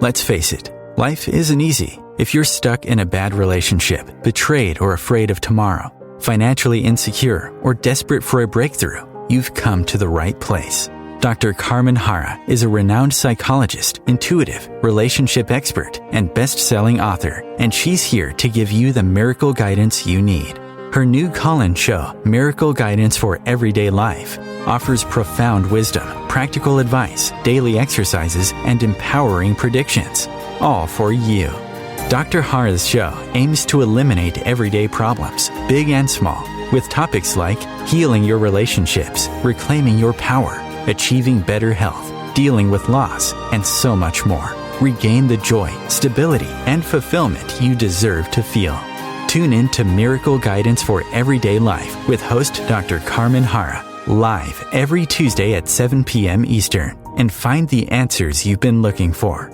Let's face it, life isn't easy. If you're stuck in a bad relationship, betrayed or afraid of tomorrow, financially insecure, or desperate for a breakthrough, you've come to the right place. Dr. Carmen Harra is a renowned psychologist, intuitive, relationship expert, and best-selling author, and she's here to give you the miracle guidance you need. Her new call-in show, Miracle Guidance for Everyday Life, offers profound wisdom, practical advice, daily exercises, and empowering predictions, all for you. Dr. Harra's show aims to eliminate everyday problems, big and small, with topics like healing your relationships, reclaiming your power, achieving better health, dealing with loss, and so much more. Regain the joy, stability, and fulfillment you deserve to feel. Tune in to Miracle Guidance for Everyday Life with host Dr. Carmen Harra, live every Tuesday at 7 p.m. Eastern, and find the answers you've been looking for.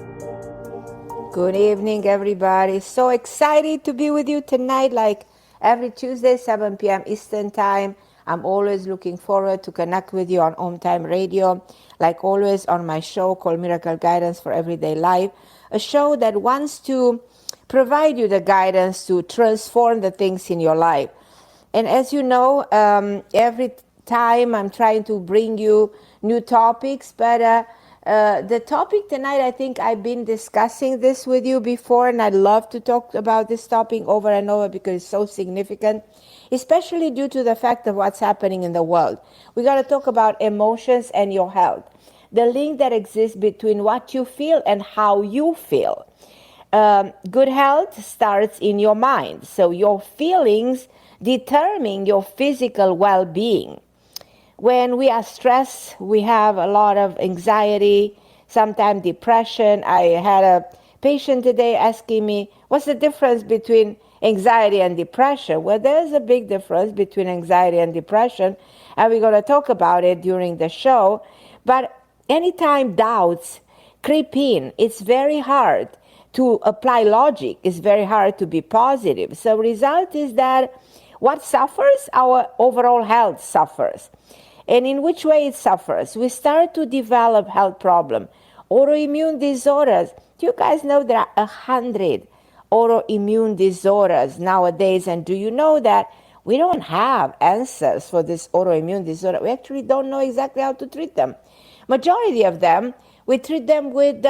Good evening, everybody. So excited to be with you tonight, like every Tuesday, 7 p.m. Eastern Time. I'm always looking forward to connect with you on OMTime Radio, like always on my show called Miracle Guidance for Everyday Life, a show that wants to provide you the guidance to transform the things in your life. And as you know, every time I'm trying to bring you new topics, but the topic tonight, I think I've been discussing this with you before, and I'd love to talk about this topic over and over because it's so significant, especially due to the fact of what's happening in the world. We got to talk about emotions and your health, the link that exists between what you feel and how you feel. Good health starts in your mind, so your feelings determine your physical well-being. When we are stressed, we have a lot of anxiety, sometimes depression. I had a patient today asking me, what's the difference between anxiety and depression? Well, there's a big difference between anxiety and depression, and we're going to talk about it during the show. But anytime doubts creep in, it's very hard to apply logic. It's very hard to be positive. So result is that what suffers? Our overall health suffers. And in which way it suffers? We start to develop health problems. Autoimmune disorders. Do you guys know there are 100 autoimmune disorders nowadays? And do you know that we don't have answers for this autoimmune disorder? We actually don't know exactly how to treat them. Majority of them, we treat them with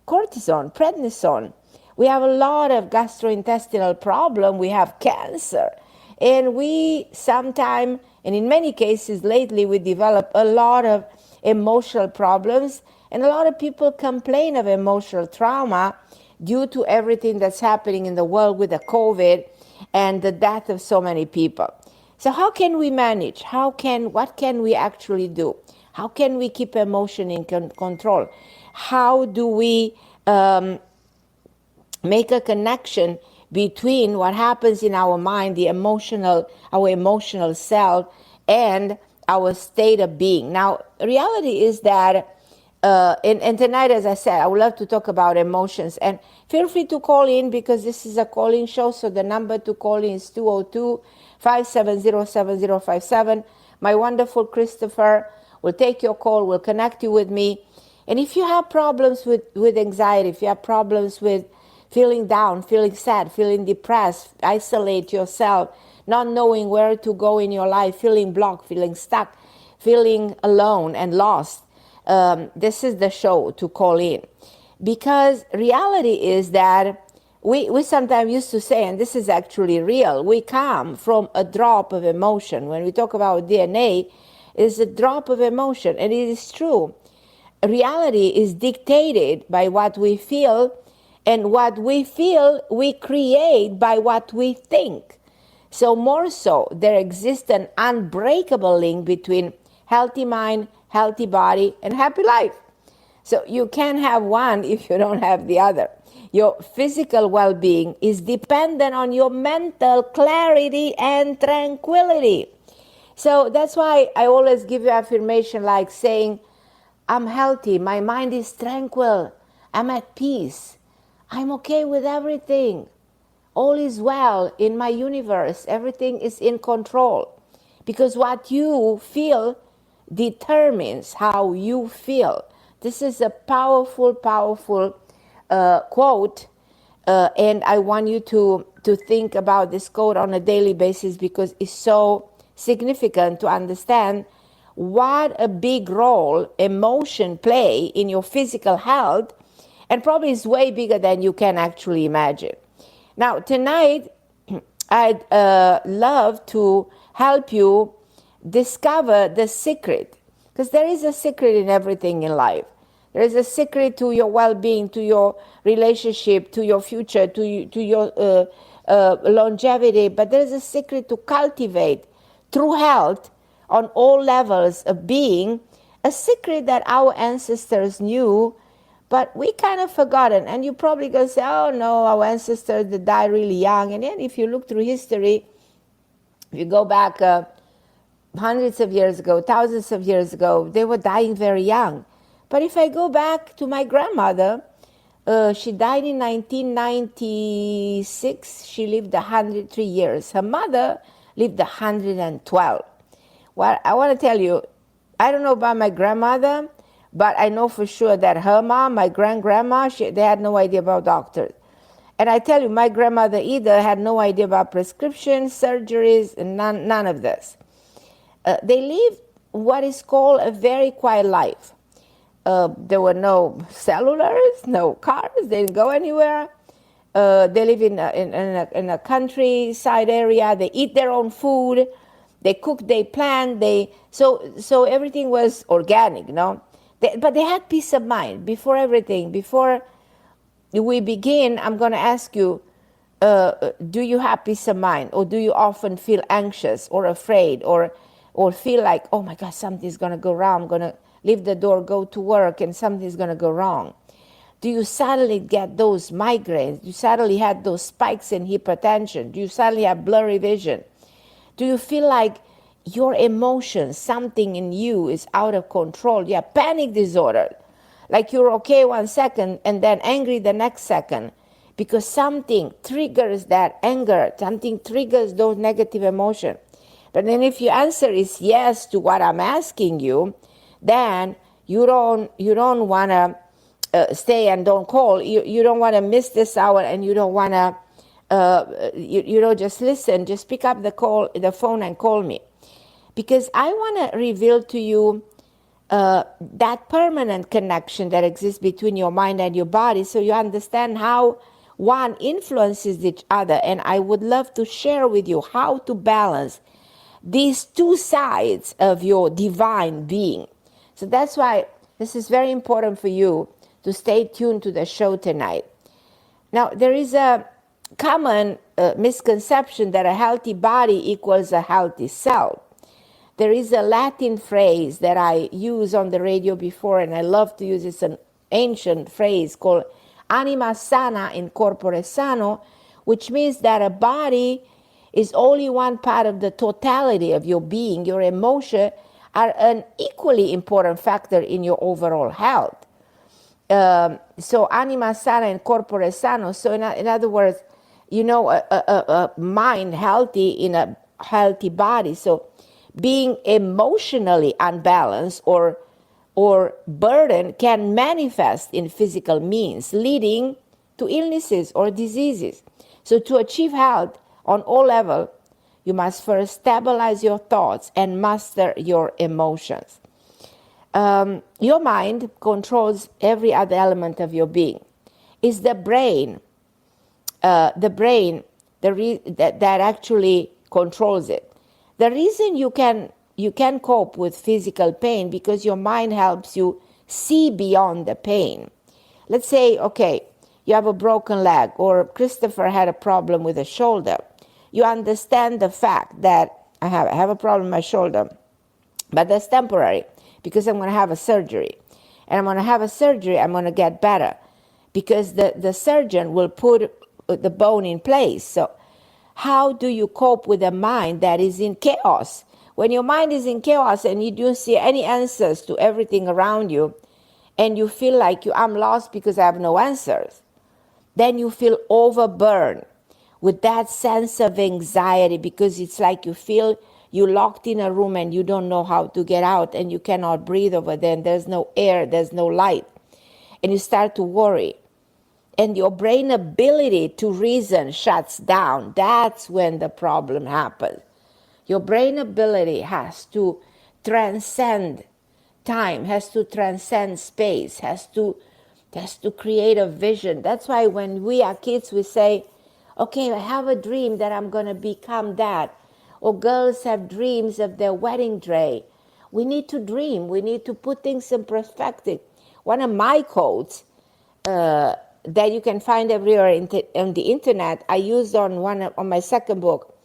cortisone, prednisone. We have a lot of gastrointestinal problem. We have cancer. And we sometimes, and in many cases lately, we develop a lot of emotional problems. And a lot of people complain of emotional trauma due to everything that's happening in the world with the COVID and the death of so many people. So how can we manage? What can we actually do? How can we keep emotion in control? How do we make a connection between what happens in our mind, our emotional self, and our state of being? Now, reality is that, and tonight, as I said, I would love to talk about emotions. And feel free to call in because this is a call-in show, so the number to call in is 202-570-7057. My wonderful Christopher will take your call, will connect you with me. And if you have problems with anxiety, if you have problems with feeling down, feeling sad, feeling depressed, isolate yourself, not knowing where to go in your life, feeling blocked, feeling stuck, feeling alone and lost, this is the show to call in. Because reality is that we sometimes used to say, and this is actually real, we come from a drop of emotion. When we talk about DNA, it's a drop of emotion, and it is true. Reality is dictated by what we feel, and what we feel, we create by what we think. So more so, there exists an unbreakable link between healthy mind, healthy body, and happy life. So you can't have one if you don't have the other. Your physical well-being is dependent on your mental clarity and tranquility. So that's why I always give you affirmation like saying, I'm healthy, my mind is tranquil, I'm at peace, I'm okay with everything. All is well in my universe, everything is in control. Because what you feel determines how you feel. This is a powerful, powerful quote, and I want you to think about this quote on a daily basis because it's so significant to understand what a big role emotion play in your physical health, and probably is way bigger than you can actually imagine. Now, tonight, I'd love to help you discover the secret, because there is a secret in everything in life. There is a secret to your well-being, to your relationship, to your future, to your longevity, but there is a secret to cultivate true health on all levels of being, a secret that our ancestors knew, but we kind of forgotten. And you probably going to say, oh no, our ancestors, they died really young. And then if you look through history, if you go back hundreds of years ago, thousands of years ago, they were dying very young. But if I go back to my grandmother, she died in 1996. She lived 103 years. Her mother lived 112. Well, I want to tell you, I don't know about my grandmother, but I know for sure that her mom, my grandma, they had no idea about doctors. And I tell you, my grandmother either had no idea about prescriptions, surgeries, and none of this. They lived what is called a very quiet life. There were no cellulars, no cars, they didn't go anywhere. They live in a countryside area. They eat their own food. They cook, they plant, so everything was organic, no? But they had peace of mind. Before everything, before we begin, I'm going to ask you, do you have peace of mind? Or do you often feel anxious or afraid or feel like, oh my God, something's going to go wrong. I'm going to leave the door, go to work, and something's going to go wrong? Do you suddenly get those migraines? Do you suddenly have those spikes in hypertension? Do you suddenly have blurry vision? Do you feel like your emotions, something in you is out of control? You have panic disorder, like you're okay 1 second and then angry the next second because something triggers that anger, something triggers those negative emotions. But then if your answer is yes to what I'm asking you, then you don't want to stay and don't call. You don't want to miss this hour, and you don't want to you don't just listen. Just pick up the phone and call me, because I want to reveal to you that permanent connection that exists between your mind and your body, so you understand how one influences each other. And I would love to share with you how to balance these two sides of your divine being. So that's why this is very important for you to stay tuned to the show tonight. Now, there is a common misconception that a healthy body equals a healthy cell. There is a Latin phrase that I use on the radio before, and I love to use. It's an ancient phrase called anima sana in corpore sano, which means that a body is only one part of the totality of your being. Your emotions are an equally important factor in your overall health. So anima sana in corpore sano. So in other words, a mind healthy in a healthy body. So being emotionally unbalanced or burden can manifest in physical means, leading to illnesses or diseases. So to achieve health on all levels, you must first stabilize your thoughts and master your emotions. Your mind controls every other element of your being. It's the brain that actually controls it. The reason you can cope with physical pain because your mind helps you see beyond the pain. Let's say, okay, you have a broken leg, or Christopher had a problem with a shoulder. You understand the fact that I have a problem with my shoulder, but that's temporary because I'm going to have a surgery. And I'm going to have a surgery, I'm going to get better because the surgeon will put the bone in place. So how do you cope with a mind that is in chaos? When your mind is in chaos and you don't see any answers to everything around you, and you feel like I'm lost because I have no answers, then you feel overburdened with that sense of anxiety, because it's like you feel you're locked in a room and you don't know how to get out, and you cannot breathe over there, and there's no air, there's no light, and you start to worry. and your brain ability to reason shuts down, that's when the problem happens. Your brain ability has to transcend time, has to transcend space, has to create a vision. That's why when we are kids, we say, okay, I have a dream that I'm going to become that. Or girls have dreams of their wedding day. We need to dream. We need to put things in perspective. One of my quotes that you can find everywhere on the internet, I used on my second book,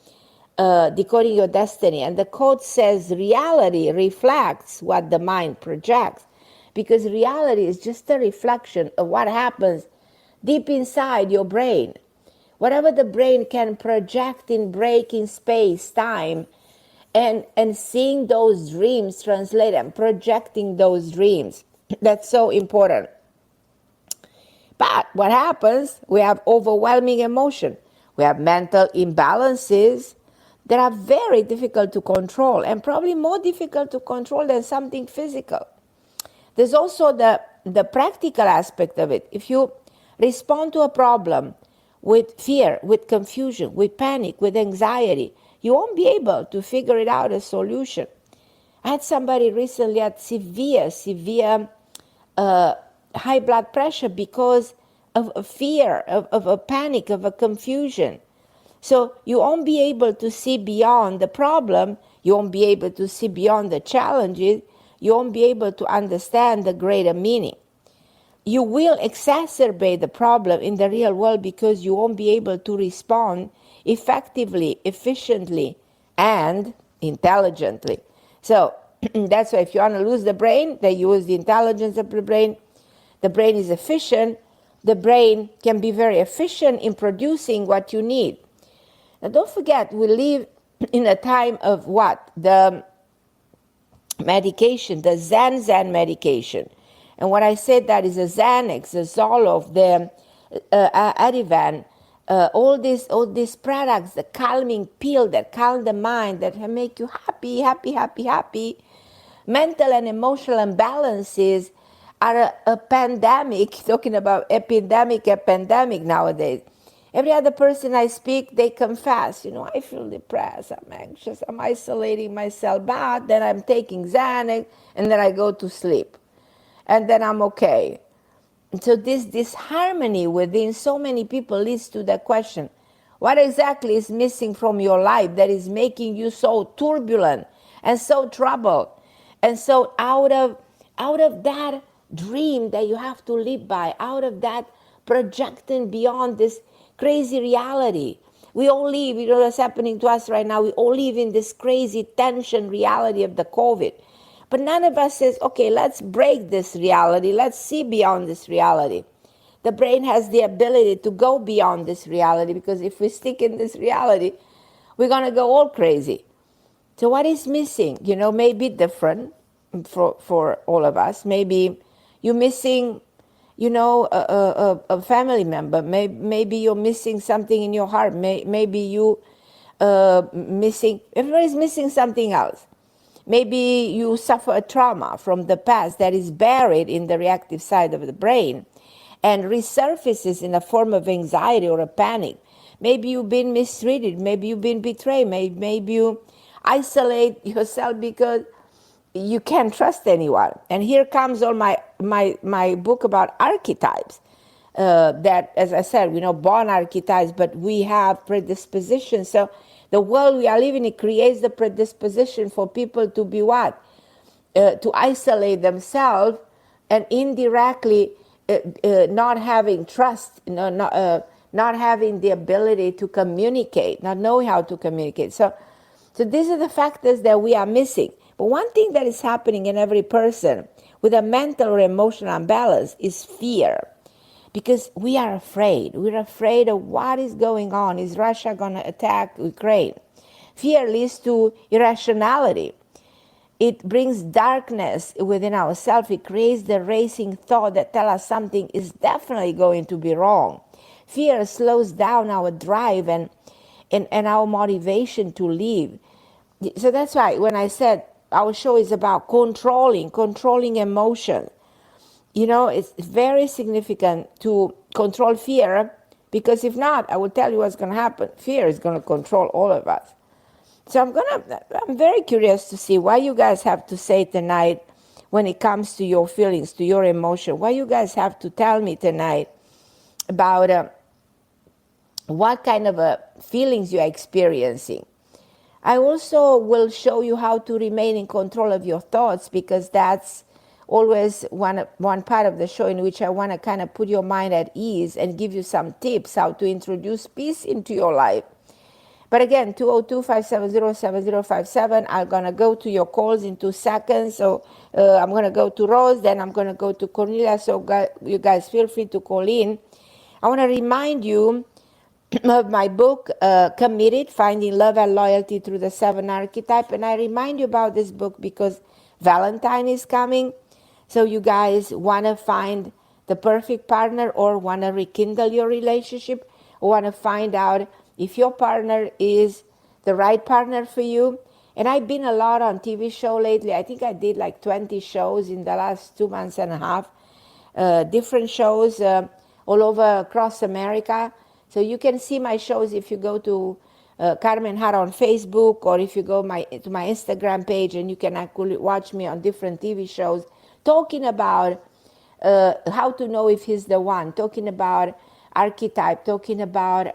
Decoding Your Destiny. And the quote says, reality reflects what the mind projects. Because reality is just a reflection of what happens deep inside your brain. Whatever the brain can project in breaking space, time, and seeing those dreams translate and projecting those dreams. That's so important. But what happens? We have overwhelming emotion. We have mental imbalances that are very difficult to control, and probably more difficult to control than something physical. There's also the practical aspect of it. If you respond to a problem with fear, with confusion, with panic, with anxiety, you won't be able to figure it out a solution. I had somebody recently had severe high blood pressure because of a fear, of a panic, of a confusion. So you won't be able to see beyond the problem, you won't be able to see beyond the challenges, you won't be able to understand the greater meaning. You will exacerbate the problem in the real world because you won't be able to respond effectively, efficiently, and intelligently. So that's why if you want to lose the brain, they use the intelligence of the brain. The brain is efficient. The brain can be very efficient in producing what you need. Now don't forget, we live in a time of what? The medication, the Zen medication. And what I said, that is a Xanax, the Zoloft, the Ativan, all these products, the calming pill that calm the mind, that make you happy. Mental and emotional imbalances are a pandemic, talking about a pandemic nowadays. Every other person I speak, they confess, I feel depressed, I'm anxious, I'm isolating myself, but then I'm taking Xanax, and then I go to sleep. And then I'm okay. And so this harmony within so many people leads to the question, what exactly is missing from your life that is making you so turbulent and so troubled? And so out of that dream that you have to live by, out of that projecting beyond this crazy reality, we all live, what's happening to us right now, we all live in this crazy tension reality of the COVID. But none of us says, okay, let's break this reality. Let's see beyond this reality. The brain has the ability to go beyond this reality, because if we stick in this reality, we're going to go all crazy. So what is missing? May be different for all of us. Maybe you're missing, a family member. Maybe you're missing something in your heart. Maybe you everybody's missing something else. Maybe you suffer a trauma from the past that is buried in the reactive side of the brain and resurfaces in a form of anxiety or a panic. Maybe you've been mistreated. Maybe you've been betrayed. Maybe you isolate yourself because you can't trust anyone. And here comes all my book about archetypes. That, as I said, born archetypes, but we have predispositions. So the world we are living in creates the predisposition for people to be what? To isolate themselves and indirectly not having trust, not having the ability to communicate, not knowing how to communicate. So these are the factors that we are missing. But one thing that is happening in every person with a mental or emotional imbalance is fear. Because we are afraid. We're afraid of what is going on. Is Russia going to attack Ukraine? Fear leads to irrationality. It brings darkness within ourselves. It creates the racing thought that tells us something is definitely going to be wrong. Fear slows down our drive and our motivation to live. So that's why when I said our show is about controlling emotion. it's very significant to control fear, because if not, I will tell you what's going to happen. Fear is going to control all of us. So I'm very curious to see what you guys have to say tonight when it comes to your feelings, to your emotion. What you guys have to tell me tonight about what kind of feelings you're experiencing. I also will show you how to remain in control of your thoughts, because that's always one part of the show in which I want to kind of put your mind at ease and give you some tips how to introduce peace into your life. But again, 202-570-7057. I'm going to go to your calls in 2 seconds. So I'm going to go to Rose, then I'm going to go to Cornelia. So you guys feel free to call in. I want to remind you of my book, Committed, Finding Love and Loyalty Through the 7 Archetype. And I remind you about this book because Valentine is coming. So you guys want to find the perfect partner, or want to rekindle your relationship, or want to find out if your partner is the right partner for you. And I've been a lot on TV show lately. I think I did like 20 shows in the last 2 months and a half, different shows all over across America. So you can see my shows if you go to Carmen Harra on Facebook, or if you go to my Instagram page, and you can actually watch me on different TV shows talking about how to know if he's the one, talking about archetype, talking about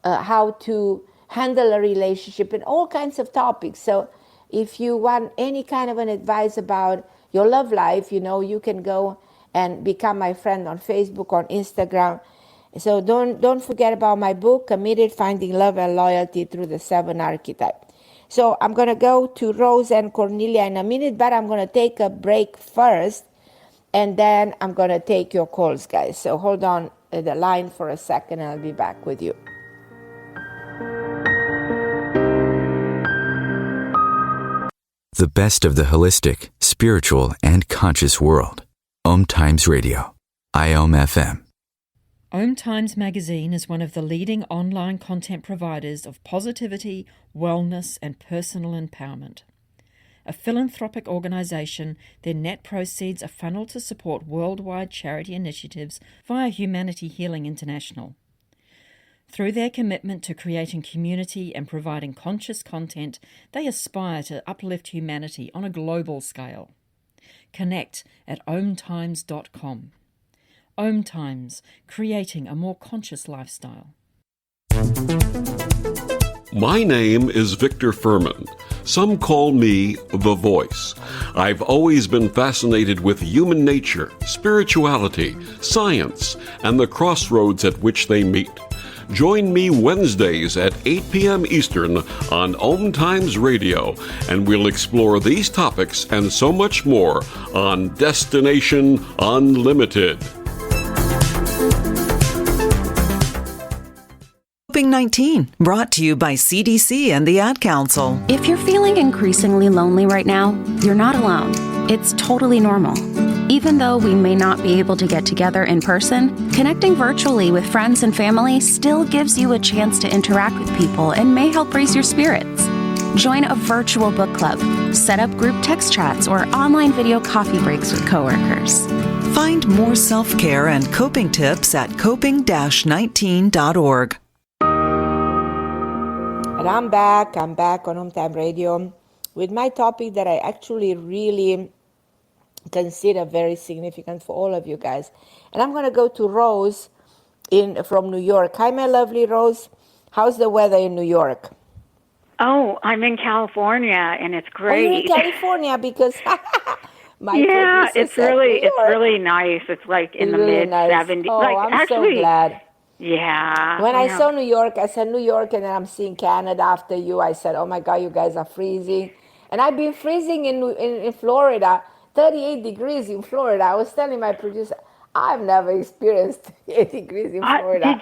how to handle a relationship, and all kinds of topics. So if you want any kind of an advice about your love life, you can go and become my friend on Facebook, on Instagram. So don't forget about my book, Committed, Finding Love and Loyalty Through the 7 Archetype. So I'm going to go to Rose and Cornelia in a minute, but I'm going to take a break first, and then I'm going to take your calls, guys. So hold on the line for a second, and I'll be back with you. The best of the holistic, spiritual, and conscious world. OMTimes Radio. IOM FM. OMTimes magazine is one of the leading online content providers of positivity, wellness, and personal empowerment. A philanthropic organisation, their net proceeds are funneled to support worldwide charity initiatives via Humanity Healing International. Through their commitment to creating community and providing conscious content, they aspire to uplift humanity on a global scale. Connect at omtimes.com. OMTimes, creating a more conscious lifestyle. My name is Victor Furman. Some call me The Voice. I've always been fascinated with human nature, spirituality, science, and the crossroads at which they meet. Join me Wednesdays at 8 p.m. Eastern on OMTimes Radio, and we'll explore these topics and so much more on Destination Unlimited. COVID-19, brought to you by CDC and the Ad Council. If you're feeling increasingly lonely right now, you're not alone. It's totally normal. Even though we may not be able to get together in person, connecting virtually with friends and family still gives you a chance to interact with people and may help raise your spirits. Join a virtual book club, set up group text chats, or online video coffee breaks with coworkers. Find more self-care and coping tips at coping-19.org. And I'm back on Home Time Radio with my topic that I actually really consider very significant for all of you guys. And I'm going to go to Rose from New York. Hi, my lovely Rose. How's the weather in New York? Oh, I'm in California, and it's great. Oh, you're in California because yeah, it's really nice. It's like in the mid 70s. Oh, like, I'm so glad. Yeah. When I saw New York, I said New York, and then I'm seeing Canada after you. I said, oh my God, you guys are freezing. And I've been freezing in Florida, 38 degrees in Florida. I was telling my producer, I've never experienced 38 degrees in Florida.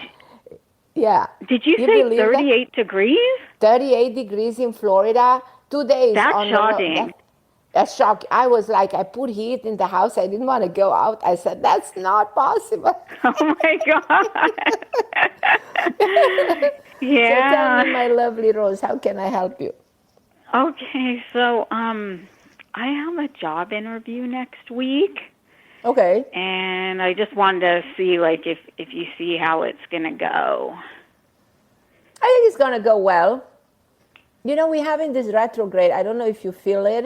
Did you say 38 degrees? 38 degrees in Florida, 2 days. That's shocking. That's shocking. I was like, I put heat in the house. I didn't want to go out. I said, that's not possible. Oh, my God. Yeah. So tell me, my lovely Rose, how can I help you? Okay, so I have a job interview next week, Okay. And I just wanted to see, like, if you see how it's going to go. I think it's going to go well. You know, we're having this retrograde. I don't know if you feel it.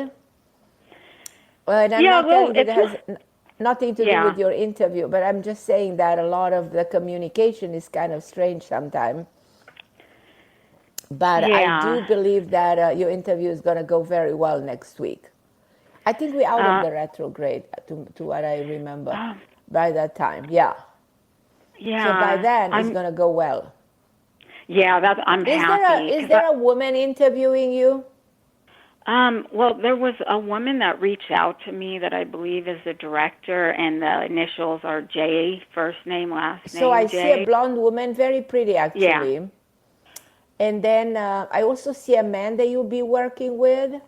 And I'm not telling you that has nothing to do with your interview, but I'm just saying that a lot of the communication is kind of strange sometimes. But I do believe that your interview is going to go very well next week. I think we're out of the retrograde, to what I remember, by that time. Yeah. Yeah. So by then, it's going to go well. Yeah, I'm happy. Is there a woman interviewing you? Well, there was a woman that reached out to me that I believe is the director, and the initials are J, first name, last name. So I J. see a blonde woman, very pretty actually. Yeah. And then I also see a man that you'll be working with.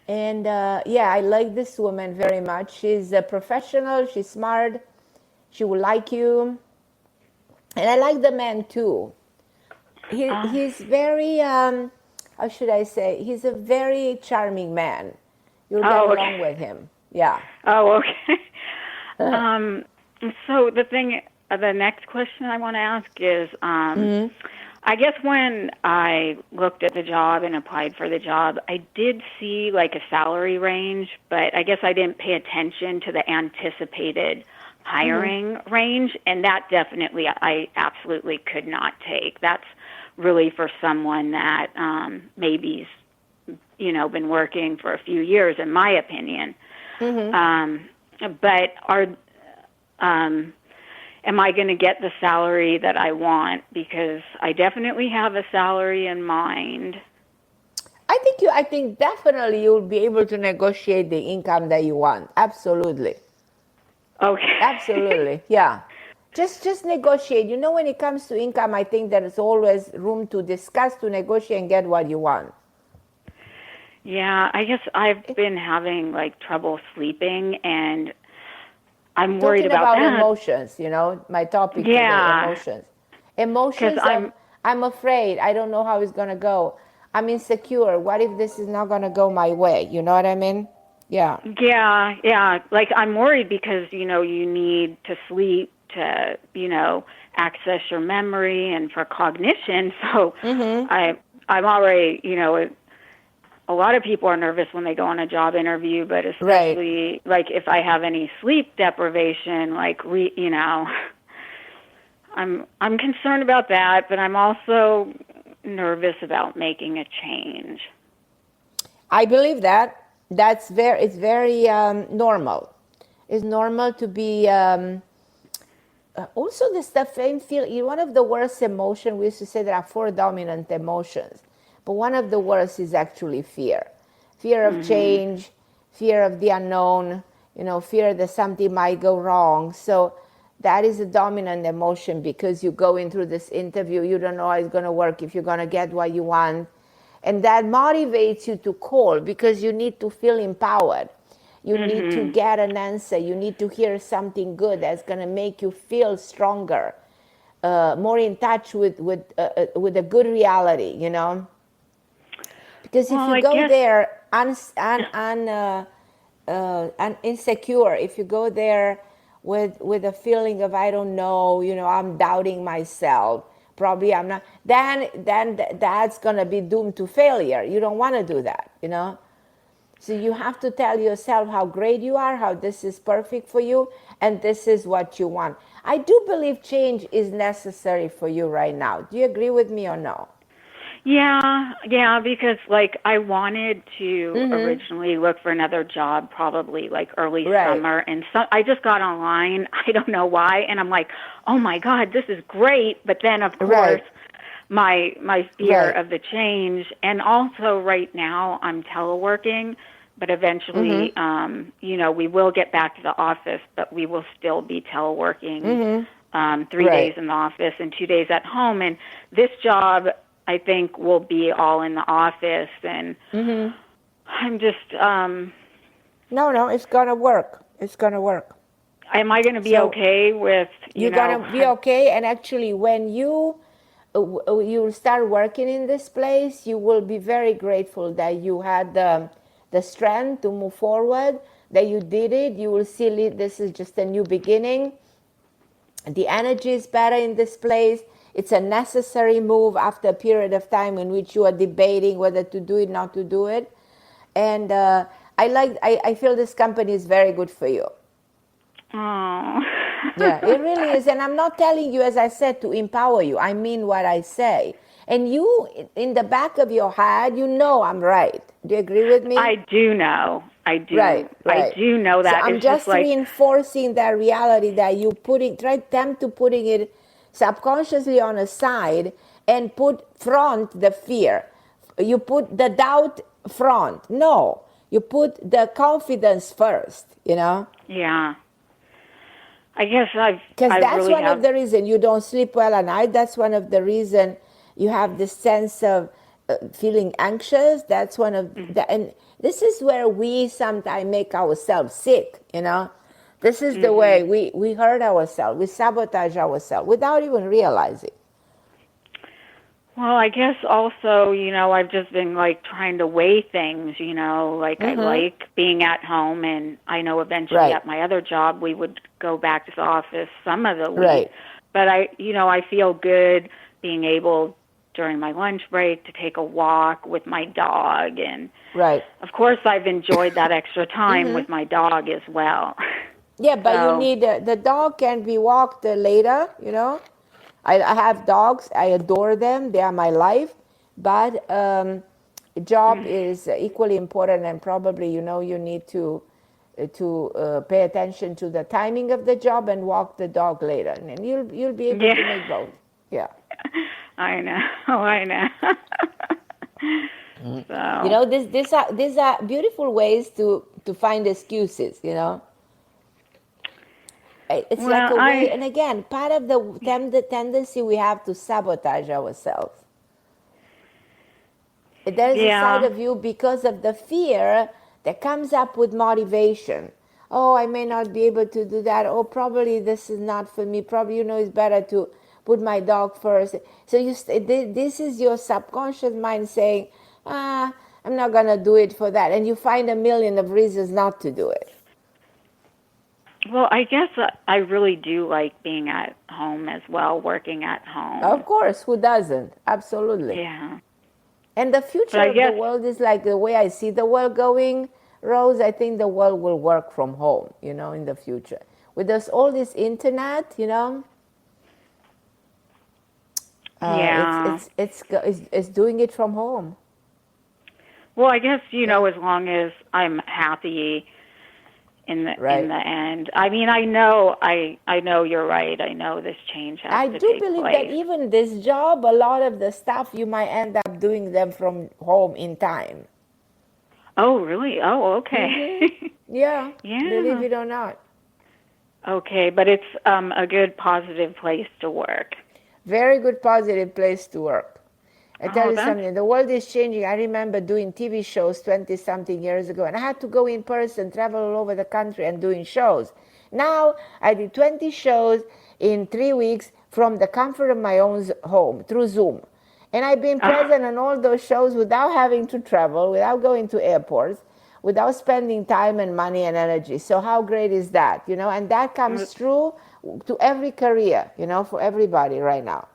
And I like this woman very much. She's a professional, she's smart, she will like you. And I like the man too. He's very, how should I say, he's a very charming man. You'll get along with him. Yeah. Oh, okay. So the next question I want to ask is, I guess when I looked at the job and applied for the job, I did see like a salary range, but I guess I didn't pay attention to the anticipated hiring range, and that definitely I absolutely could not take. That's really for someone that maybe's, been working for a few years, in my opinion. But am I going to get the salary that I want? Because I definitely have a salary in mind. I think definitely you'll be able to negotiate the income that you want. Absolutely. Okay. Absolutely. Yeah. Just negotiate. You know, when it comes to income, I think there is always room to discuss, to negotiate, and get what you want. Yeah, I guess I've been having like trouble sleeping, and I'm worried about that. Emotions, my topic today, emotions. Emotions, I'm afraid. I don't know how it's going to go. I'm insecure. What if this is not going to go my way? You know what I mean? Yeah. Yeah. Like, I'm worried because, you need to sleep to, access your memory and for cognition. So I'm already, a lot of people are nervous when they go on a job interview, but especially like if I have any sleep deprivation, like I'm concerned about that, but I'm also nervous about making a change. I believe that. It's very normal. It's normal to be also the same feel. One of the worst emotions, we used to say there are 4 dominant emotions. But one of the worst is actually fear. Fear of change, fear of the unknown, fear that something might go wrong. So that is a dominant emotion because you go in through this interview, you don't know how it's going to work, if you're going to get what you want. And that motivates you to call because you need to feel empowered. You need to get an answer. You need to hear something good that's going to make you feel stronger, more in touch with a good reality, Because if you go there insecure, if you go there with a feeling of I don't know, I'm doubting myself, probably I'm not, then that's going to be doomed to failure. You don't want to do that, So you have to tell yourself how great you are, how this is perfect for you, and this is what you want. I do believe change is necessary for you right now. Do you agree with me or no? Yeah, because like I wanted to originally look for another job probably like early summer, and so I just got online, I don't know why, and I'm like, oh my God, this is great, but then of course my fear of the change, and also right now I'm teleworking, but eventually we will get back to the office, but we will still be teleworking 3 days in the office and 2 days at home, and this job I think will be all in the office, and I'm just... No, it's going to work. It's going to work. Am I going to be okay with, You're going to be okay, and actually when you start working in this place, you will be very grateful that you had the strength to move forward, that you did it. You will see this is just a new beginning. The energy is better in this place. It's a necessary move after a period of time in which you are debating whether to do it, not to do it. And I feel this company is very good for you. Oh. Yeah, it really is. And I'm not telling you, as I said, to empower you. I mean what I say. And you, in the back of your head, you know I'm right. Do you agree with me? I do know. I do. Right. I do know that. So I'm just reinforcing that reality that you attempt to putting it subconsciously on a side and front the fear. You put the doubt front. No, you put the confidence first, Yeah. I guess because that's one of the reasons you don't sleep well at night. That's one of the reasons you have this sense of feeling anxious. That's one of and this is where we sometimes make ourselves sick. This is the way we hurt ourselves. We sabotage ourselves without even realizing. Well, I guess also, I've just been trying to weigh things, I like being at home, and I know eventually at my other job we would go back to the office some of the week. Right. But I feel good being able during my lunch break to take a walk with my dog, and of course I've enjoyed that extra time with my dog as well. Yeah, but you need the dog can be walked later, I have dogs. I adore them. They are my life. But job is equally important, and probably you need to pay attention to the timing of the job and walk the dog later, and you'll be able to make both. Yeah. I know. So these are beautiful ways to find excuses. It's like a way, and again, part of the tendency we have to sabotage ourselves. There's a side of you because of the fear that comes up with motivation. Oh, I may not be able to do that. Oh, probably this is not for me. Probably, it's better to put my dog first. So this is your subconscious mind saying, I'm not going to do it for that. And you find a million of reasons not to do it. Well, I guess I really do like being at home as well, working at home. Of course, who doesn't? Absolutely. Yeah. And the future of the world is like the way I see the world going, Rose. I think the world will work from home, in the future. With all this internet, it's doing it from home. Well, I guess, as long as I'm happy in the end. I mean, I know you're right. I know this change has to take place. I do believe that even this job, a lot of the stuff you might end up doing them from home in time. Oh, really? Oh, okay. Mm-hmm. Yeah. Believe it or not. Okay, but it's a good, positive place to work. Very good, positive place to work. I tell you something, the world is changing. I remember doing TV shows 20-something years ago, and I had to go in person, travel all over the country and doing shows. Now, I did 20 shows in 3 weeks from the comfort of my own home through Zoom. And I've been present on all those shows without having to travel, without going to airports, without spending time and money and energy. So how great is that, And that comes true to every career, for everybody right now.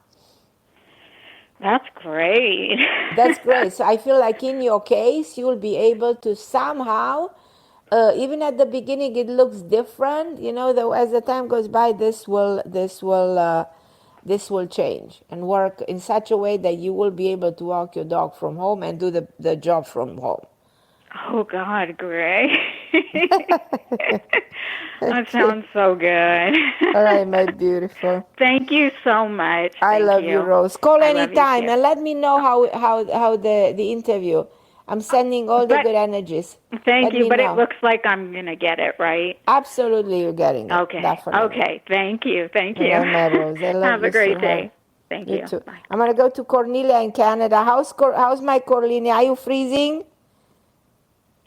That's great. That's great. So I feel like in your case, you'll be able to somehow, even at the beginning, it looks different. Though as the time goes by, this will change and work in such a way that you will be able to walk your dog from home and do the job from home. Oh God, great. That sounds so good. All right, my beautiful. Thank you so much. I love you, Rose. Call anytime and let me know how the interview. I'm sending all the good energies. Thank you, but it looks like I'm going to get it, right? Absolutely, you're getting it. Okay. Definitely. Okay, thank you. All right, Rose. I love Have a great day. Thank you. You too. Bye. I'm going to go to Cornelia in Canada. How's my Cornelia? Are you freezing?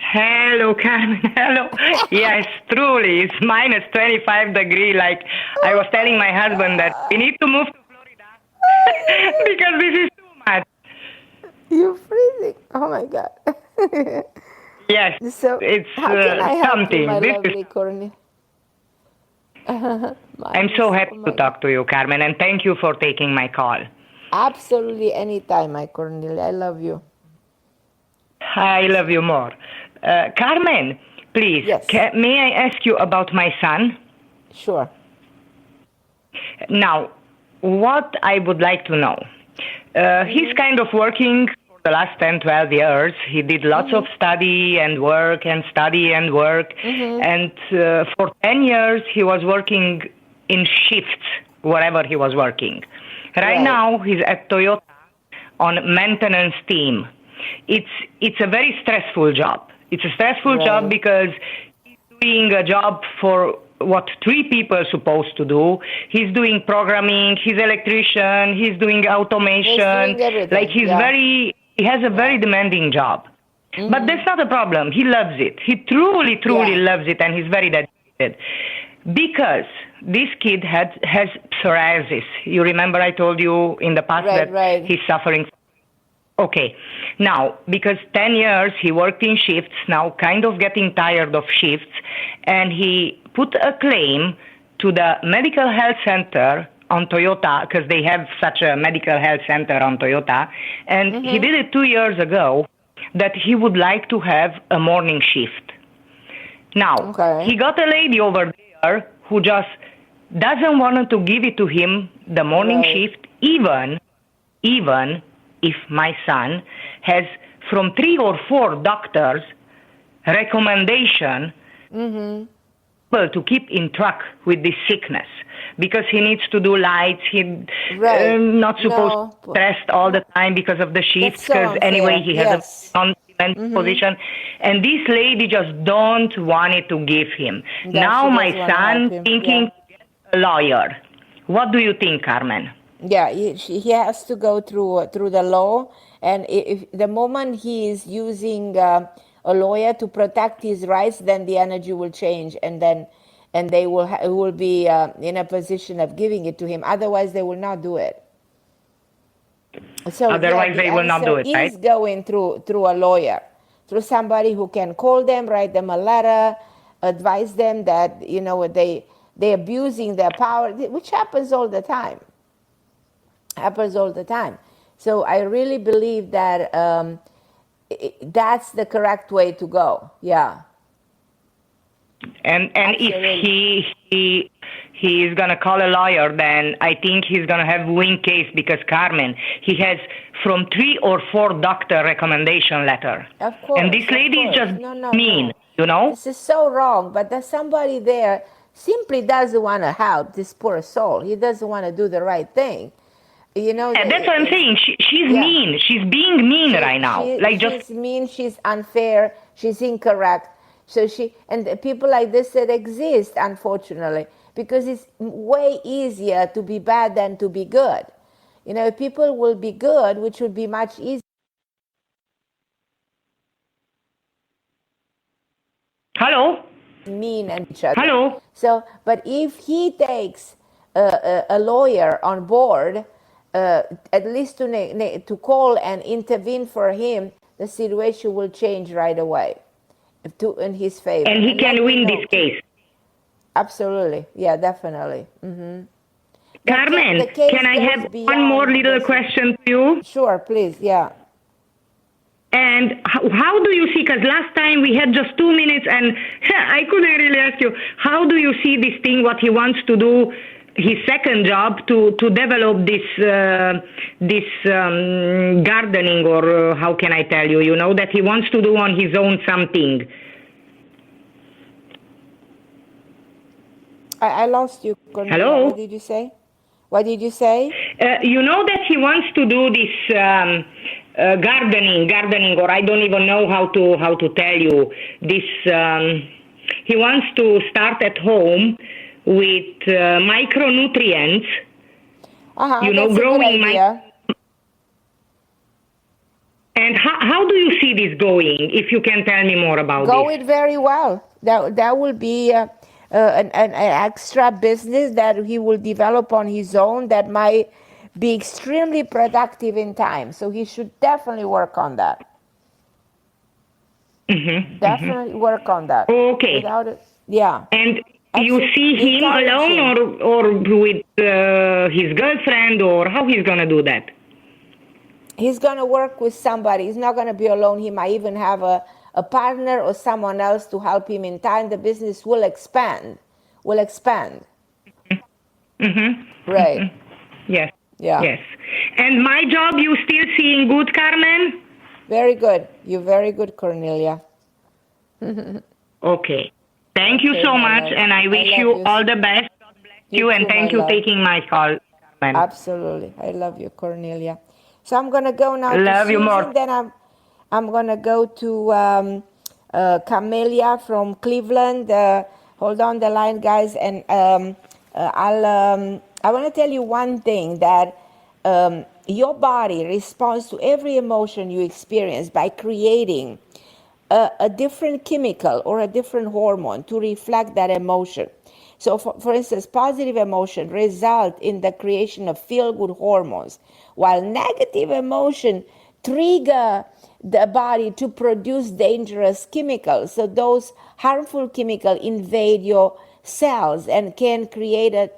Hello, Carmen. Hello. Yes, truly. It's minus 25 degrees. Like I was telling my husband that we need to move to Florida because this is too much. You're freezing. Oh, my God. Yes, So it's how can I help you, something. my This is, lovely Cornelia? I'm so happy to talk to you, Carmen, and thank you for taking my call. Absolutely, anytime, my Cornelia. I love you. I love you more. Carmen, please, Yes. may I ask you about my son? Sure. Now, what I would like to know, he's kind of working for the last 10, 12 years. He did lots of study and work and study and work. And for 10 years, he was working in shifts, wherever he was working. Right now, he's at Toyota on maintenance team. It's a very stressful job. It's a stressful job because he's doing a job for what 3 people are supposed to do. He's doing programming, he's electrician, he's doing automation. He's doing everything. Like he has a very demanding job. But that's not a problem. He loves it. He truly loves it, and he's very dedicated. Because this kid has psoriasis. You remember I told you in the past that he's suffering. Okay. Now, because 10 years he worked in shifts, now kind of getting tired of shifts, and he put a claim to the medical health center on Toyota, because they have such a medical health center on Toyota, and he did it 2 years ago, that he would like to have a morning shift. Now, he got a lady over there who just doesn't want to give it to him, the morning shift, even if my son has from 3 or 4 doctors recommendation to keep in track with this sickness, because he needs to do lights. He not supposed to rest all the time because of the shifts, because anyway he has a non-dependent position, and this lady just don't want it to give him. Now my son thinking to get a lawyer. What do you think, Carmen? Yeah, he has to go through the law, and if the moment he is using a lawyer to protect his rights, then the energy will change, and they will be in a position of giving it to him. Otherwise, they will not do it. So otherwise, they will not do it, right? He's going through a lawyer, through somebody who can call them, write them a letter, advise them that they abusing their power, which happens all the time. So I really believe that that's the correct way to go. Yeah. And if he is gonna call a lawyer, then I think he's gonna have win case, because Carmen, he has from 3 or 4 doctor recommendation letter. Of course. And this lady is just mean. This is so wrong. But there's somebody there simply doesn't want to help this poor soul. He doesn't want to do the right thing. That's what I'm saying. She's mean. She's being mean right now. She's mean. She's unfair. She's incorrect. So and people like this that exist, unfortunately, because it's way easier to be bad than to be good. People will be good, which would be much easier. Hello. Mean and each other. Hello. So, but if he takes a lawyer on board, at least to call and intervene for him, the situation will change right away in his favor. And he can win this case. Absolutely. Yeah, definitely. Carmen, can I have one more little question to you? Sure, please. Yeah. And how do you see, because last time we had just 2 minutes and I couldn't really ask you, how do you see this thing, what he wants to do, his second job, to develop this gardening, or how can I tell you, that he wants to do on his own something? I lost you, Cornelia. Hello? What did you say? That he wants to do this gardening, or I don't even know how to tell you this. He wants to start at home with micronutrients. That's growing a good idea. And how do you see this going? If you can tell me more about this. It very well. That will be an extra business that he will develop on his own that might be extremely productive in time. So he should definitely work on that. Definitely work on that. Okay. Without it, yeah. And Absolutely. you see him alone or with his girlfriend, or how he's going to do that? He's going to work with somebody. He's not going to be alone. He might even have a partner or someone else to help him. In time, the business will expand. Right. Yes. Yeah. Yes. And my job, you still seeing good, Carmen? Very good. You're very good, Cornelia. Okay. Thank you so much, and I wish you all the best. God bless you, and thank you for taking my call, Carmen. Absolutely. I love you, Cornelia. So I'm going to go now love to you Susan, more. then I'm going to go to Camelia from Cleveland. Hold on the line, guys, and I want to tell you one thing, that your body responds to every emotion you experience by creating a different chemical or a different hormone to reflect that emotion. So, for instance, positive emotion result in the creation of feel-good hormones, while negative emotion trigger the body to produce dangerous chemicals. So those harmful chemicals invade your cells and can create a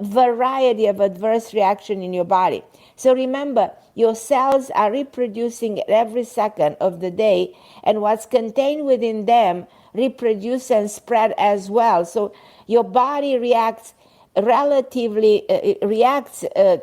variety of adverse reaction in your body. So remember, your cells are reproducing every second of the day, and what's contained within them reproduce and spread as well. So your body reacts to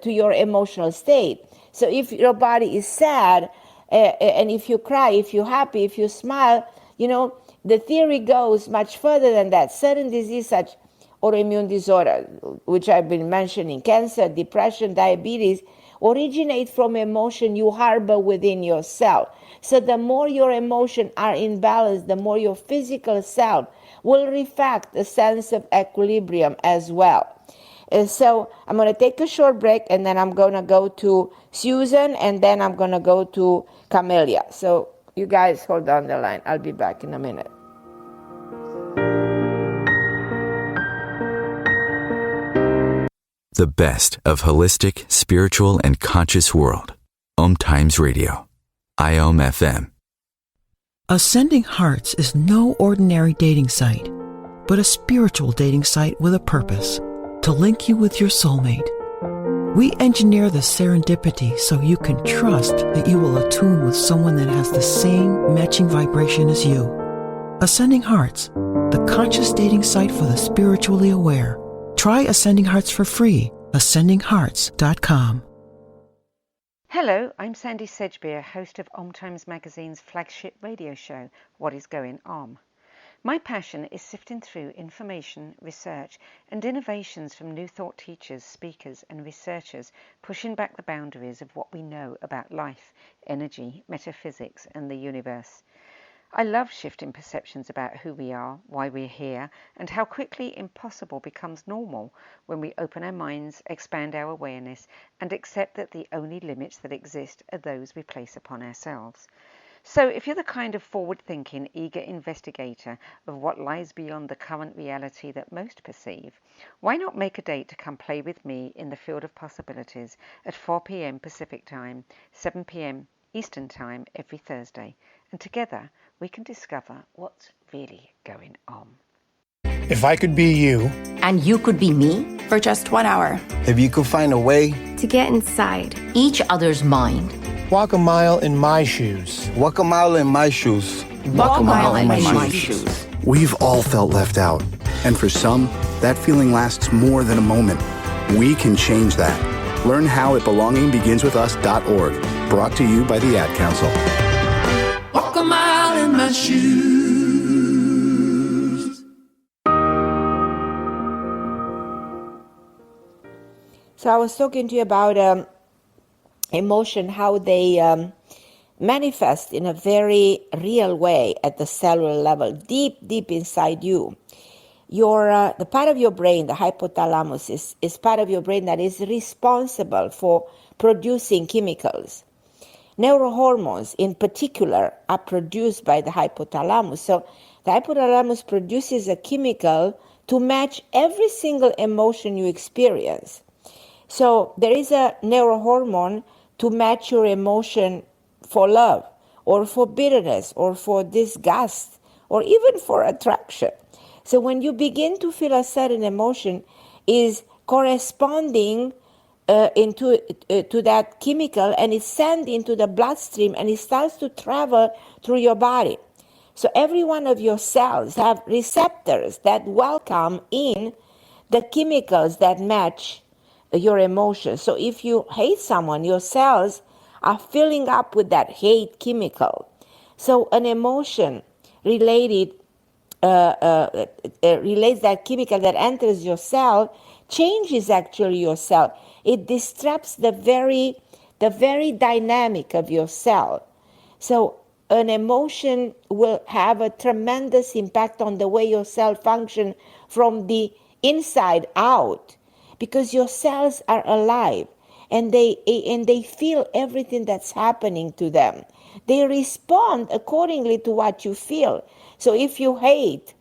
your emotional state. So if your body is sad, and if you cry, if you're happy, if you smile, the theory goes much further than that. Certain diseases such autoimmune disorder, which I've been mentioning, cancer, depression, diabetes, originate from emotion you harbor within yourself. So the more your emotions are in balance, the more your physical self will reflect a sense of equilibrium as well. And so I'm going to take a short break, and then I'm going to go to Susan, and then I'm going to go to Camelia. So you guys hold on the line. I'll be back in a minute. The best of holistic, spiritual, and conscious world. OMTimes Radio. IOM FM. Ascending Hearts is no ordinary dating site, but a spiritual dating site with a purpose, to link you with your soulmate. We engineer the serendipity so you can trust that you will attune with someone that has the same matching vibration as you. Ascending Hearts, the conscious dating site for the spiritually aware. Try Ascending Hearts for free. AscendingHearts.com. Hello, I'm Sandy Sedgbeer, host of OMTimes Magazine's flagship radio show, What is Going On? My passion is sifting through information, research, and innovations from new thought teachers, speakers, and researchers pushing back the boundaries of what we know about life, energy, metaphysics, and the universe. I love shifting perceptions about who we are, why we're here, and how quickly impossible becomes normal when we open our minds, expand our awareness, and accept that the only limits that exist are those we place upon ourselves. So if you're the kind of forward-thinking, eager investigator of what lies beyond the current reality that most perceive, why not make a date to come play with me in the field of possibilities at 4 p.m. Pacific Time, 7 p.m. Eastern Time every Thursday, and together we can discover what's really going on. If I could be you, and you could be me, for just 1 hour, if you could find a way to get inside each other's mind, walk a mile in my shoes. Walk a mile in my shoes. Walk a mile in my shoes. We've all felt left out, and for some, that feeling lasts more than a moment. We can change that. Learn how at belongingbeginswithus.org. Brought to you by the Ad Council. Walk a mile in my shoes. So I was talking to you about emotion, how they manifest in a very real way at the cellular level, deep inside you. The part of your brain, the hypothalamus, is part of your brain that is responsible for producing chemicals. Neurohormones, in particular, are produced by the hypothalamus. So the hypothalamus produces a chemical to match every single emotion you experience. So there is a neurohormone to match your emotion for love or for bitterness or for disgust or even for attraction. So when you begin to feel a certain emotion is corresponding to that chemical, and it's sent into the bloodstream and it starts to travel through your body. So every one of your cells have receptors that welcome in the chemicals that match your emotions. So if you hate someone, your cells are filling up with that hate chemical. So an emotion related relates that chemical that enters your cell, changes actually your cell. It disrupts the very dynamic of your cell. So an emotion will have a tremendous impact on the way your cell function from the inside out, because your cells are alive and they feel everything that's happening to them. They respond accordingly to what you feel. So if you hate,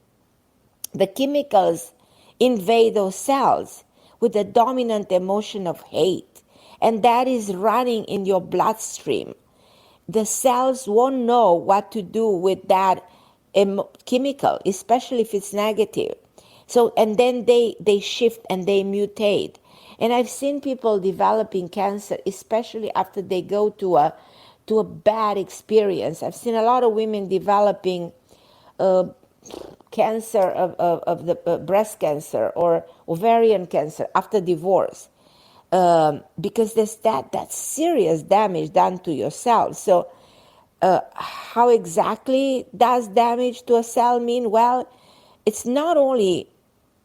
the chemicals invade those cells with the dominant emotion of hate, and that is running in your bloodstream. The cells won't know what to do with that chemical, especially if it's negative. So, and then they shift and they mutate. And I've seen people developing cancer, especially after they go to a bad experience. I've seen a lot of women developing cancer of the breast cancer or ovarian cancer after divorce, because there's that serious damage done to your cells. So how exactly does damage to a cell mean? Well, it's not only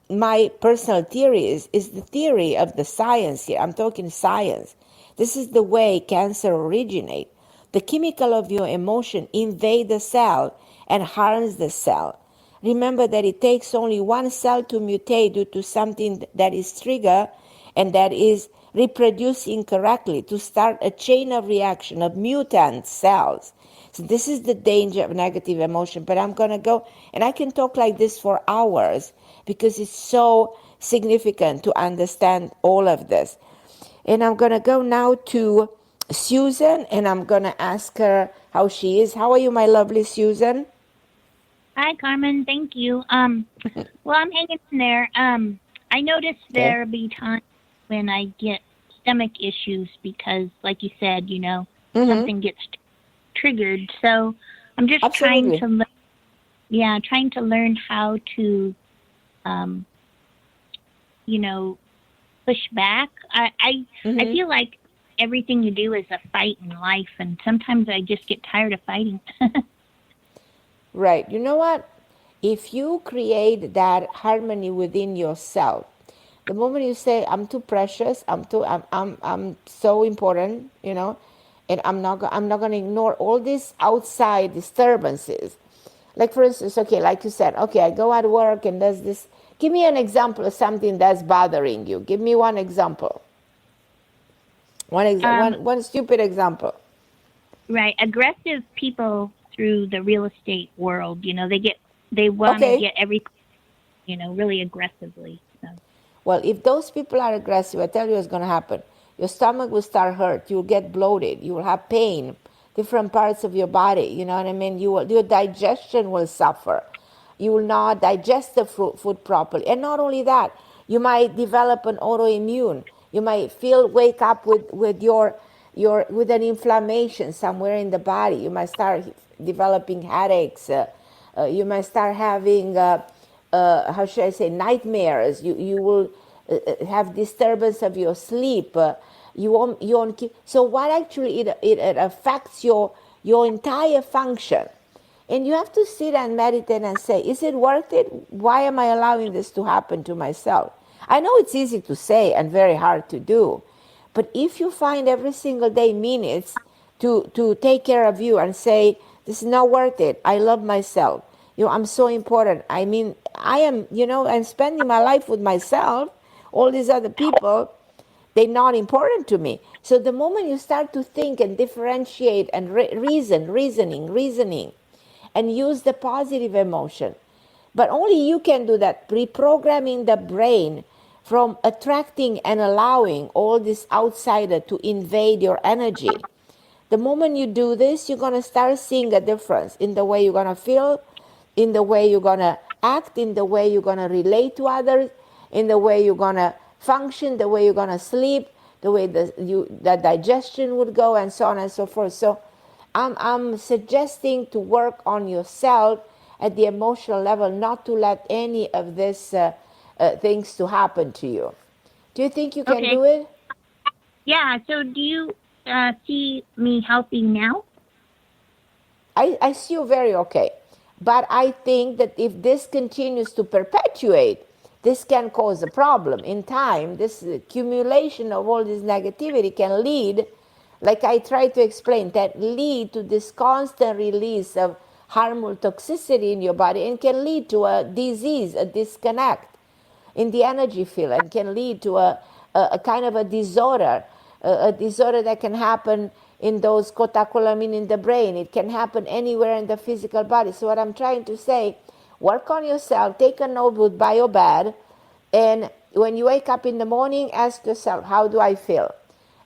my personal theories, is the theory of the science here. I'm talking science. This is the way cancer originates. The chemical of your emotion invade the cell and harms the cell. Remember that it takes only one cell to mutate due to something that is triggered and that is reproducing incorrectly to start a chain of reaction of mutant cells. So this is the danger of negative emotion. But I'm going to go, and I can talk like this for hours because it's so significant to understand all of this. And I'm going to go now to Susan, and I'm going to ask her how she is. How are you, my lovely Susan? Hi, Carmen. Thank you. Well, I'm hanging in there. I notice there'll be times when I get stomach issues because, like you said, something gets triggered. So I'm just trying to learn how to, push back. I feel like everything you do is a fight in life, and sometimes I just get tired of fighting. Right. You know what? If you create that harmony within yourself, the moment you say, I'm too precious, I'm so important, and I'm not going to ignore all these outside disturbances. Like, for instance, okay, like you said, okay, I go at work and there's this. Give me an example of something that's bothering you. Give me one example. One stupid example. Right. Aggressive people through the real estate world, they want to get everything, really aggressively. So. Well, if those people are aggressive, I tell you what's going to happen. Your stomach will start hurt. You'll get bloated. You will have pain, different parts of your body. You know what I mean? Your digestion will suffer. You will not digest the food properly. And not only that, you might develop an autoimmune. You might wake up with an inflammation somewhere in the body. You might start developing headaches. You might start having, nightmares. You will have disturbance of your sleep. You won't keep. So what actually it affects your entire function. And you have to sit and meditate and say, is it worth it? Why am I allowing this to happen to myself? I know it's easy to say and very hard to do. But if you find every single day minutes to take care of you and say, this is not worth it. I love myself. I'm so important. I mean, I'm spending my life with myself. All these other people, they're not important to me. So the moment you start to think and differentiate and reasoning, and use the positive emotion. But only you can do that, reprogramming the brain from attracting and allowing all this outsider to invade your energy. The moment you do this, you're going to start seeing a difference in the way you're going to feel, in the way you're going to act, in the way you're going to relate to others, in the way you're going to function, the way you're going to sleep, the way the digestion would go, and so on and so forth. So I'm suggesting to work on yourself at the emotional level, not to let any of these things to happen to you. Do you think you can do it? Yeah, so do you see me helping now? I see you very okay. But I think that if this continues to perpetuate, this can cause a problem. In time, this accumulation of all this negativity can lead, like I tried to explain, that lead to this constant release of harmful toxicity in your body and can lead to a disease, a disconnect in the energy field, and can lead to a kind of a disorder that can happen in those catecholamine in the brain. It can happen anywhere in the physical body. So what I'm trying to say, work on yourself, take a notebook by your bed, and when you wake up in the morning, ask yourself, how do I feel?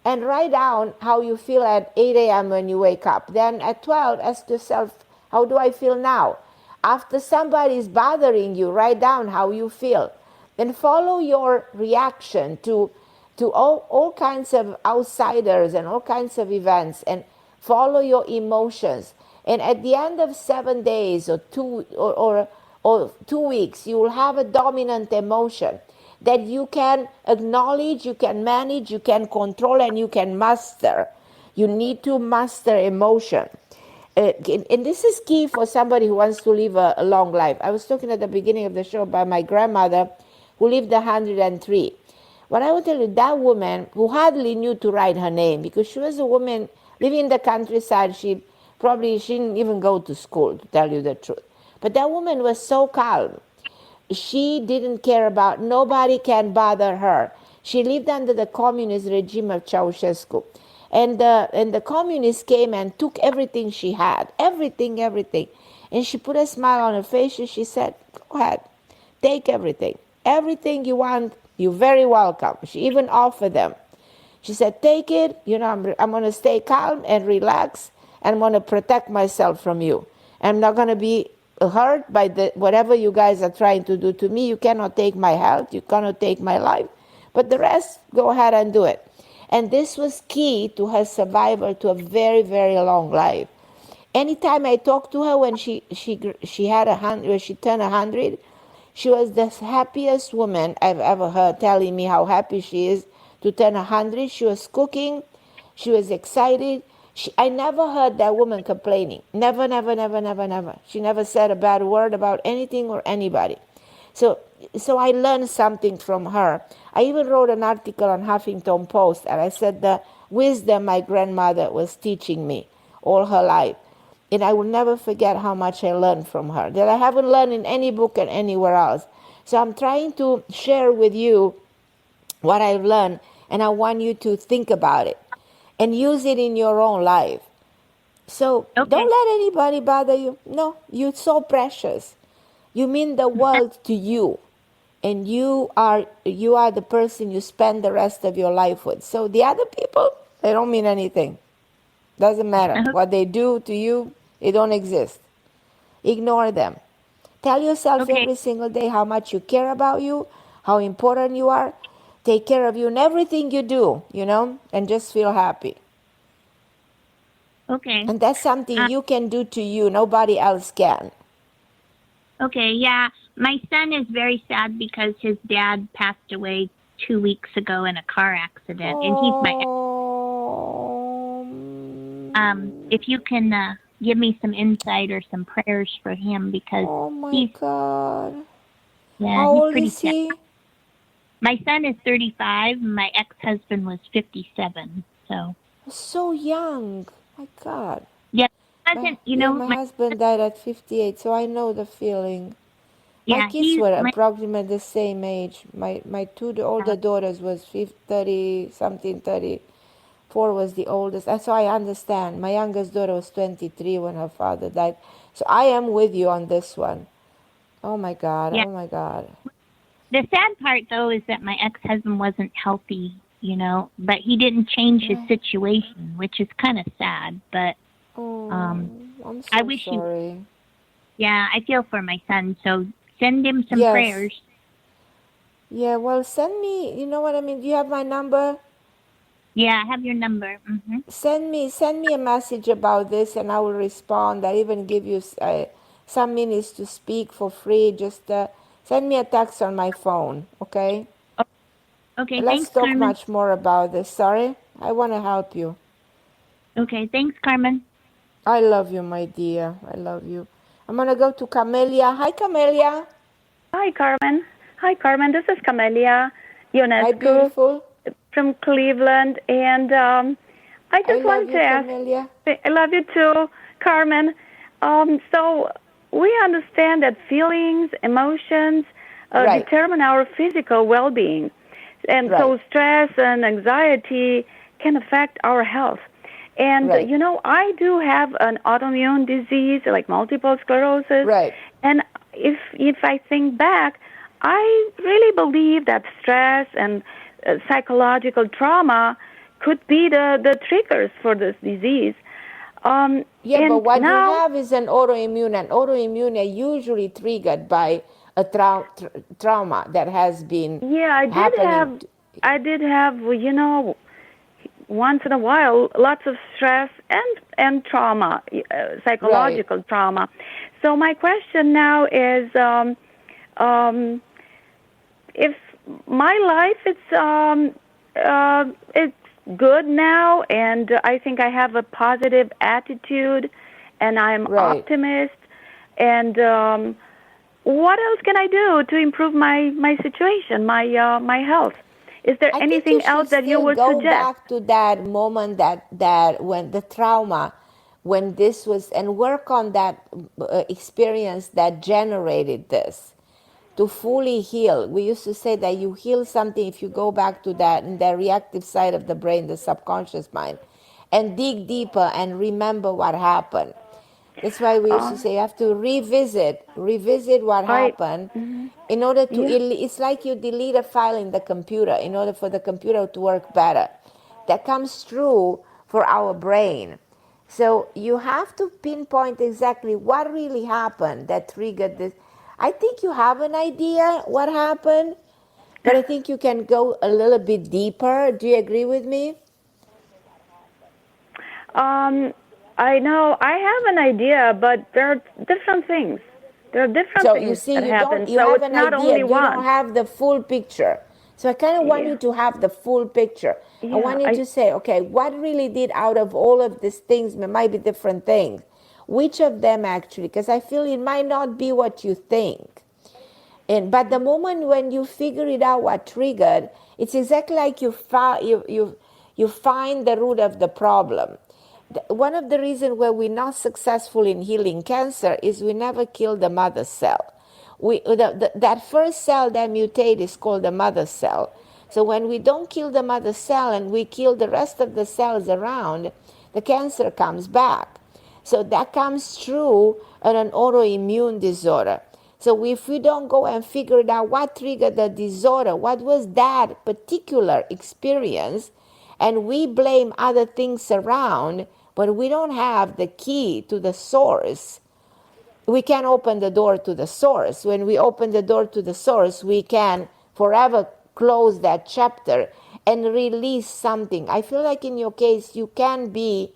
And write down how you feel at 8 a.m. when you wake up. Then at 12, ask yourself, how do I feel now? After somebody is bothering you, write down how you feel. Then follow your reaction to all kinds of outsiders and all kinds of events, and follow your emotions. And at the end of 7 days or 2 weeks, you will have a dominant emotion that you can acknowledge, you can manage, you can control, and you can master. You need to master emotion. And this is key for somebody who wants to live a long life. I was talking at the beginning of the show about my grandmother who lived 103. But I will tell you, that woman who hardly knew to write her name, because she was a woman living in the countryside, she didn't even go to school, to tell you the truth. But that woman was so calm. She didn't care about, nobody can bother her. She lived under the communist regime of Ceausescu. And the communists came and took everything she had, everything. And she put a smile on her face and she said, go ahead, take everything. Everything you want, you're very welcome. She even offered them. She said, take it, I'm going to stay calm and relax, and I'm going to protect myself from you. I'm not going to be hurt by whatever you guys are trying to do to me. You cannot take my health, you cannot take my life, but the rest, go ahead and do it. And this was key to her survival to a very, very long life. Anytime I talked to her when she turned 100, she was the happiest woman I've ever heard telling me how happy she is to turn 100. She was cooking. She was excited. I never heard that woman complaining. Never. She never said a bad word about anything or anybody. So I learned something from her. I even wrote an article on Huffington Post, and I said the wisdom my grandmother was teaching me all her life. And I will never forget how much I learned from her, that I haven't learned in any book and anywhere else. So I'm trying to share with you what I've learned, and I want you to think about it and use it in your own life. So don't let anybody bother you. No, you're so precious. You mean the world to you. And you are the person you spend the rest of your life with. So the other people, they don't mean anything. Doesn't matter. What they do to you, they don't exist. Ignore them. Tell yourself every single day how much you care about you, how important you are. Take care of you in everything you do, and just feel happy. Okay. And that's something you can do to you. Nobody else can. Okay, yeah. My son is very sad because his dad passed away 2 weeks ago in a car accident, and he's my if you can give me some insight or some prayers for him, because God. Yeah, how he's old pretty is he? sad. My son is 35, and my ex-husband was 57. So young. My God. Yeah, my husband died at 58, so I know the feeling. Yeah, my kids were approximately the same age. My two older daughters was 34 was the oldest. So I understand. My youngest daughter was 23 when her father died. So I am with you on this one. Oh my God, yeah. Oh my God. The sad part, though, is that my ex-husband wasn't healthy but he didn't change his situation, which is kind of sad. But I'm so I wish sorry. I feel for my son. So send him some Yes. prayers. Yeah, well, send me, you know what I mean? Do you have my number? Yeah, I have your number. Send me a message about this and I will respond. I even give you some minutes to speak for free. Just send me a text on my phone, okay? Okay, Let's thanks, talk Carmen. much more about this. Sorry? I want to help you. Okay, thanks, Carmen. I love you, my dear. I love you. I'm going to go to Camelia. Hi, Camelia. Hi, Carmen. Hi, Carmen. This is Cornelia, Hi, UNESCO beautiful. from Cleveland, and I just wanted to ask. Camelia. I love you too, Carmen. So we understand that feelings, emotions determine our physical well-being, and so stress and anxiety can affect our health. And I do have an autoimmune disease like multiple sclerosis. And if I think back, I really believe that stress and psychological trauma could be the triggers for this disease. But what you have is an autoimmune, and autoimmune are usually triggered by a trauma that has been happening. I did have, once in a while, lots of stress and trauma, psychological trauma. So my question now is, if my life it's good now, and I think I have a positive attitude, and I'm optimist, and what else can I do to improve my situation, my health? Is there anything else that you would go suggest? Back to that moment that when the trauma, when this was, and work on that experience that generated this to fully heal. We used to say that you heal something if you go back to that in the reactive side of the brain, the subconscious mind, and dig deeper and remember what happened. That's why we used to say you have to revisit what happened in order to, it's like you delete a file in the computer in order for the computer to work better. That comes true for our brain. So you have to pinpoint exactly what really happened that triggered this. I think you have an idea what happened, but I think you can go a little bit deeper. Do you agree with me? I know I have an idea, but there are different things. There are different so things you see, that you happen. don't. You So have it's an not idea. only You one. don't have the full picture. So I kind of want you to have the full picture. I want you to say, okay, what really did out of all of these things? There might be different things. Which of them actually? Because I feel it might not be what you think. But the moment when you figure it out, what triggered, it's exactly like you find the root of the problem. One of the reasons why we're not successful in healing cancer is we never kill the mother cell. That first cell that mutates is called the mother cell. So when we don't kill the mother cell and we kill the rest of the cells around, the cancer comes back. So that comes true in an autoimmune disorder. So if we don't go and figure it out what triggered the disorder, what was that particular experience, and we blame other things around, but we don't have the key to the source, we can open the door to the source. When we open the door to the source, we can forever close that chapter and release something. I feel like in your case, you can be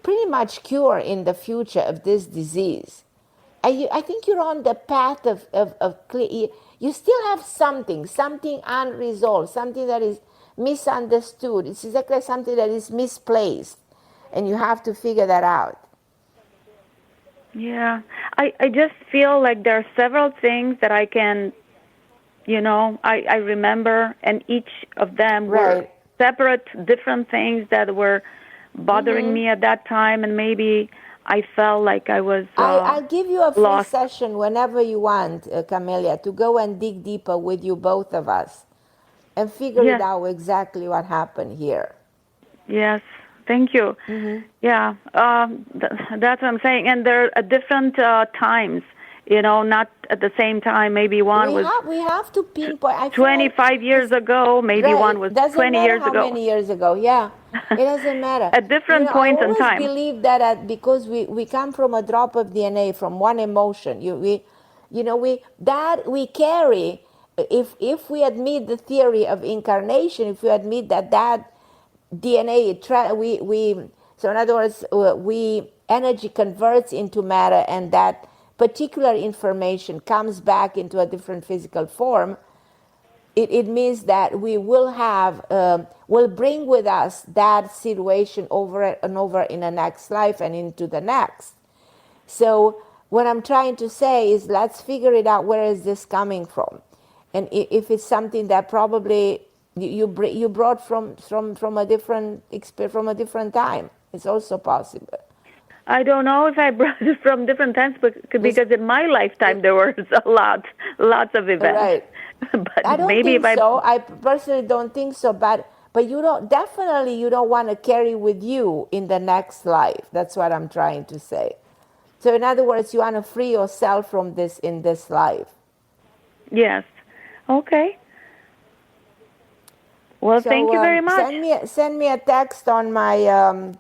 pretty much cured in the future of this disease. I think you're on the path of you still have something unresolved, something that is misunderstood. It's exactly something that is misplaced, and you have to figure that out. Yeah, I just feel like there are several things that I can, I remember, and each of them were separate, different things that were bothering me at that time, and maybe I felt like I was I'll give you a free lost. session whenever you want, Camelia, to go and dig deeper with you, both of us, and figure it out exactly what happened here. Yes, thank you. Yeah, that's what I'm saying. And there are different times not at the same time. Maybe one we have to pinpoint. 25 years ago, maybe one was 20 years ago. How many years ago? Yeah, it doesn't matter. At different points in time. I always believe that because we come from a drop of DNA, from one emotion. We carry. If we admit the theory of incarnation, if we admit that DNA, so in other words, energy converts into matter, and that particular information comes back into a different physical form, it means that we will bring with us that situation over and over in the next life and into the next. So what I'm trying to say is, let's figure it out. Where is this coming from? And if it's something that probably you brought from a different time, it's also possible. I don't know if I brought it from different times, because in my lifetime there were lots of events. Right. But I don't maybe think so. I personally don't think so. But you don't want to carry with you in the next life. That's what I'm trying to say. So in other words, you want to free yourself from this in this life. Yes. Okay. Well, thank you very much. Send me a text on my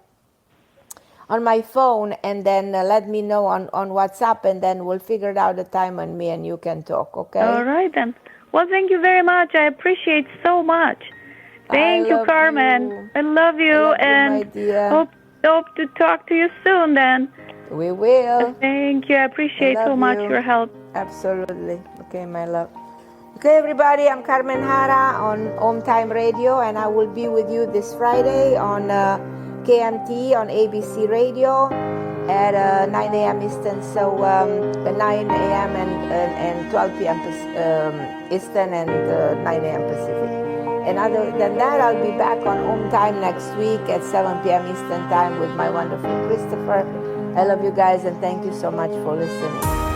phone, and then let me know on WhatsApp, and then we'll figure out a time when me and you can talk, okay? All right, then. Well, thank you very much. I appreciate so much. Thank you, Carmen. I love you, my dear. Hope to talk to you soon, then. We will. Thank you. I appreciate so much your help. Absolutely. Okay, my love. Okay, everybody, I'm Carmen Harra on OMTime Radio, and I will be with you this Friday on KMT on ABC Radio at 9 a.m. Eastern, so 9 a.m. and 12 p.m. Eastern and 9 a.m. Pacific. And other than that, I'll be back on OMTime next week at 7 p.m. Eastern Time with my wonderful Christopher. I love you guys, and thank you so much for listening.